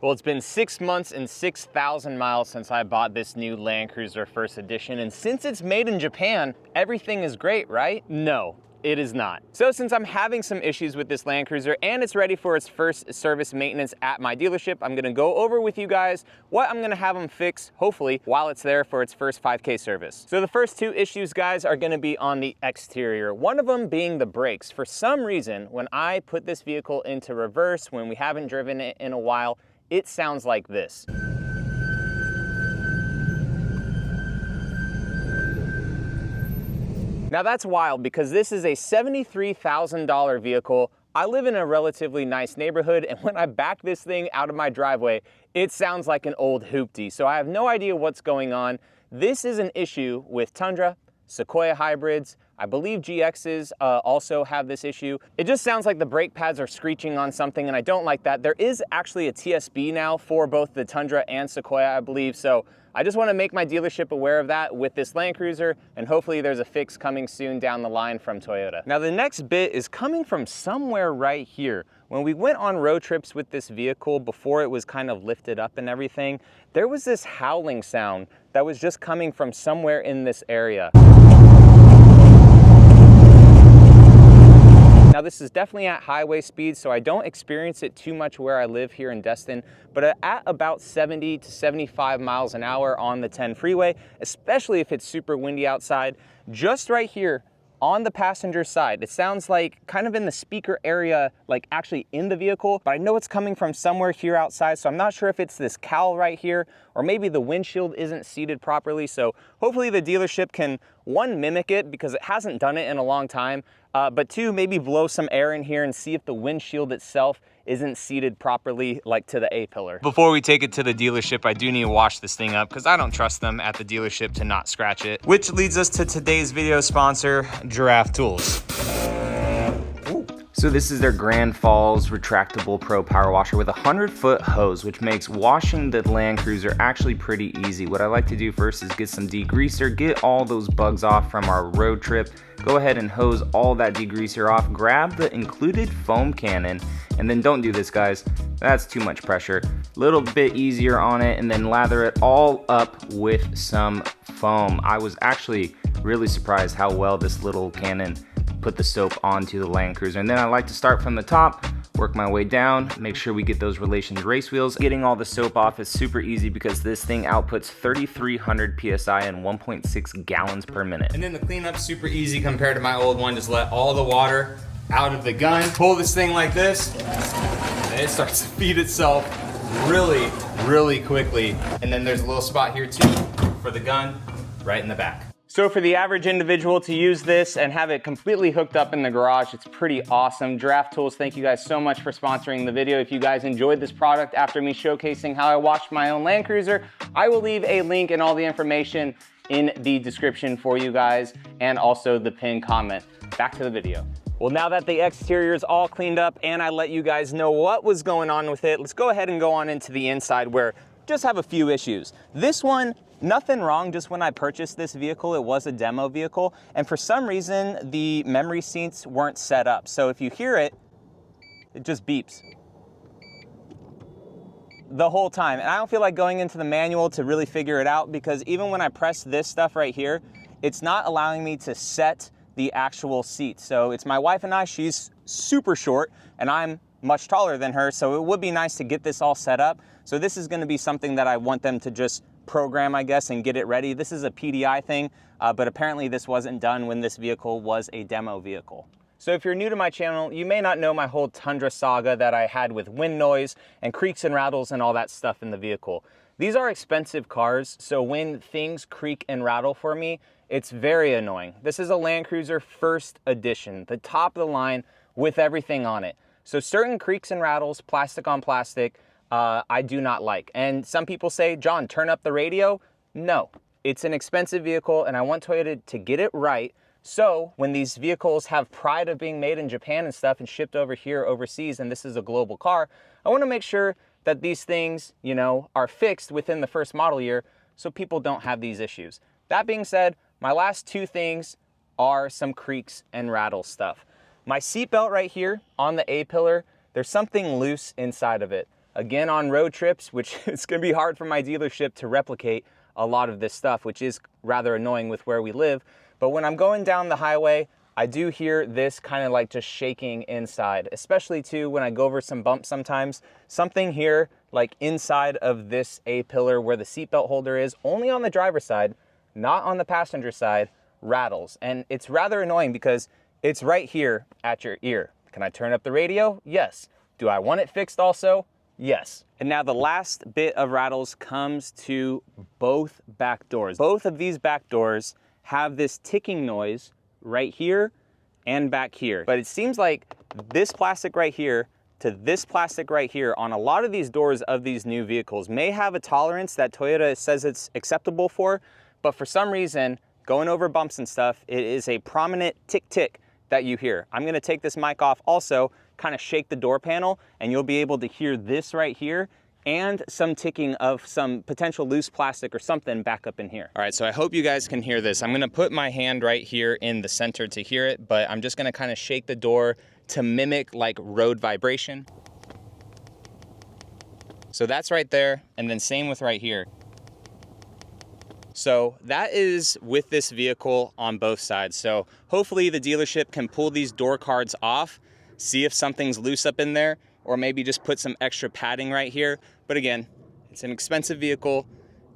Well, it's been 6 months and 6,000 miles since I bought this new Land Cruiser First Edition, and since it's made in Japan, everything is great, right? No. It is not. So since I'm having some issues with this Land Cruiser and it's ready for its first service maintenance at my dealership, I'm gonna go over with you guys what I'm gonna have them fix, hopefully, while it's there for its first 5K service. So the first two issues, guys, are gonna be on the exterior. One of them being the brakes. For some reason, when I put this vehicle into reverse, when we haven't driven it in a while, it sounds like this. Now that's wild because this is a $73,000 vehicle. I live in a relatively nice neighborhood, and when I back this thing out of my driveway, it sounds like an old hoopty. So I have no idea what's going on. This is an issue with Tundra, Sequoia hybrids. I believe GXs also have this issue. It just sounds like the brake pads are screeching on something, and I don't like that. There is actually a TSB now for both the Tundra and Sequoia, I believe. So I just want to make my dealership aware of that with this Land Cruiser, and hopefully there's a fix coming soon down the line from Toyota. Now the next bit is coming from somewhere right here. When we went on road trips with this vehicle before it was kind of lifted up and everything, there was this howling sound that was just coming from somewhere in this area. Now this is definitely at highway speed, so I don't experience it too much where I live here in Destin, but at about 70 to 75 miles an hour on the 10 freeway, especially if it's super windy outside, just right here on the passenger side, it sounds like kind of in the speaker area, like actually in the vehicle, but I know it's coming from somewhere here outside, so I'm not sure if it's this cowl right here, or maybe the windshield isn't seated properly. So hopefully the dealership can, one, mimic it because it hasn't done it in a long time, but two, maybe blow some air in here and see if the windshield itself isn't seated properly, like to the A-pillar. Before we take it to the dealership, I do need to wash this thing up because I don't trust them at the dealership to not scratch it. Which leads us to today's video sponsor, Giraffe Tools. So this is their Grand Falls retractable pro power washer with a 100-foot hose, which makes washing the Land Cruiser actually pretty easy. What I like to do first is get some degreaser, get all those bugs off from our road trip, go ahead and hose all that degreaser off, grab the included foam cannon, and then don't do this, guys. That's too much pressure. Little bit easier on it, and then lather it all up with some foam. I was actually really surprised how well this little cannon put the soap onto the Land Cruiser. And then I like to start from the top, work my way down, make sure we get those Relations race wheels. Getting all the soap off is super easy because this thing outputs 3,300 PSI and 1.6 gallons per minute. And then the cleanup's super easy compared to my old one. Just let all the water out of the gun, pull this thing like this, and it starts to feed itself really, really quickly. And then there's a little spot here too for the gun right in the back. So for the average individual to use this and have it completely hooked up in the garage, it's pretty awesome. Giraffe Tools, thank you guys so much for sponsoring the video. If you guys enjoyed this product after me showcasing how I washed my own Land Cruiser, I will leave a link and all the information in the description for you guys, and also the pinned comment. Back to the video. Well, now that the exterior is all cleaned up and I let you guys know what was going on with it, let's go ahead and go on into the inside where just have a few issues. This one, nothing wrong, just when I purchased this vehicle, it was a demo vehicle, and for some reason, the memory seats weren't set up. So if you hear it, it just beeps the whole time. And I don't feel like going into the manual to really figure it out, because even when I press this stuff right here, it's not allowing me to set the actual seat. So it's my wife and I, she's super short, and I'm much taller than her, so it would be nice to get this all set up. So this is gonna be something that I want them to just program, I guess, and get it ready. This is a PDI thing, but apparently this wasn't done when this vehicle was a demo vehicle. So if you're new to my channel, you may not know my whole Tundra saga that I had with wind noise and creaks and rattles and all that stuff in the vehicle. These are expensive cars, so when things creak and rattle for me, it's very annoying. This is a Land Cruiser First Edition, the top of the line with everything on it. So certain creaks and rattles, plastic on plastic, I do not like. And some people say, John, turn up the radio. No, it's an expensive vehicle and I want Toyota to get it right. So when these vehicles have pride of being made in Japan and stuff and shipped over here overseas, and this is a global car, I want to make sure that these things, you know, are fixed within the first model year so people don't have these issues. That being said, my last two things are some creaks and rattle stuff. My seatbelt right here on the A-pillar, there's something loose inside of it. again on road trips, which it's gonna be hard for my dealership to replicate a lot of this stuff, which is rather annoying with where we live. But when I'm going down the highway, I do hear this kind of like just shaking inside, especially too when I go over some bumps sometimes. Something here like inside of this A-pillar where the seatbelt holder is, only on the driver's side, not on the passenger side, rattles. And it's rather annoying because it's right here at your ear. Can I turn up the radio? Yes. Do I want it fixed also? Yes. And now the last bit of rattles comes to both back doors. Both of these back doors have this ticking noise right here and back here. But it seems like this plastic right here to this plastic right here on a lot of these doors of these new vehicles may have a tolerance that Toyota says it's acceptable for, but for some reason, going over bumps and stuff, it is a prominent tick tick that you hear. I'm gonna take this mic off also, kind of shake the door panel, and you'll be able to hear this right here and some ticking of some potential loose plastic or something back up in here. All right, so I hope you guys can hear this. I'm gonna put my hand right here in the center to hear it, but I'm just gonna kind of shake the door to mimic like road vibration. So that's right there, and then same with right here. So that is with this vehicle on both sides. So hopefully the dealership can pull these door cards off, see if something's loose up in there, or maybe just put some extra padding right here. But again, it's an expensive vehicle.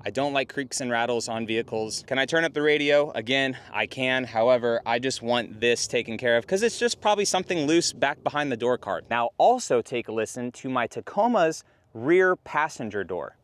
I don't like creaks and rattles on vehicles. Can I turn up the radio? Again, I can. However, I just want this taken care of because it's just probably something loose back behind the door card. Now also take a listen to my Tacoma's rear passenger door.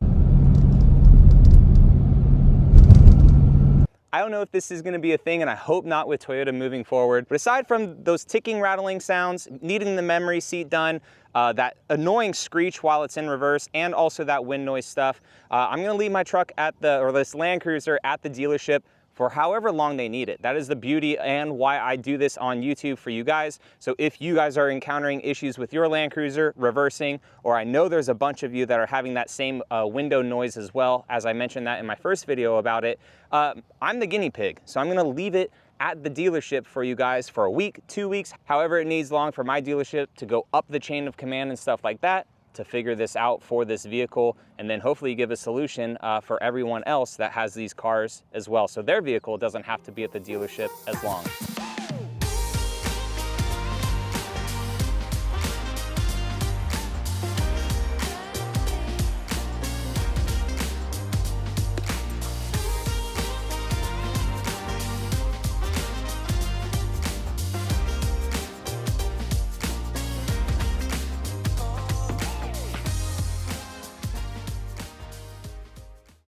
I don't know if this is gonna be a thing, and I hope not with Toyota moving forward. But aside from those ticking, rattling sounds, needing the memory seat done, that annoying screech while it's in reverse, and also that wind noise stuff, I'm gonna leave my truck or this Land Cruiser at the dealership for however long they need it. That is the beauty and why I do this on YouTube for you guys. So if you guys are encountering issues with your Land Cruiser reversing, or I know there's a bunch of you that are having that same window noise as well, as I mentioned that in my first video about it, I'm the guinea pig. So I'm gonna leave it at the dealership for you guys for a week, 2 weeks, however it needs long for my dealership to go up the chain of command and stuff like that, to figure this out for this vehicle, and then hopefully give a solution for everyone else that has these cars as well, so their vehicle doesn't have to be at the dealership as long.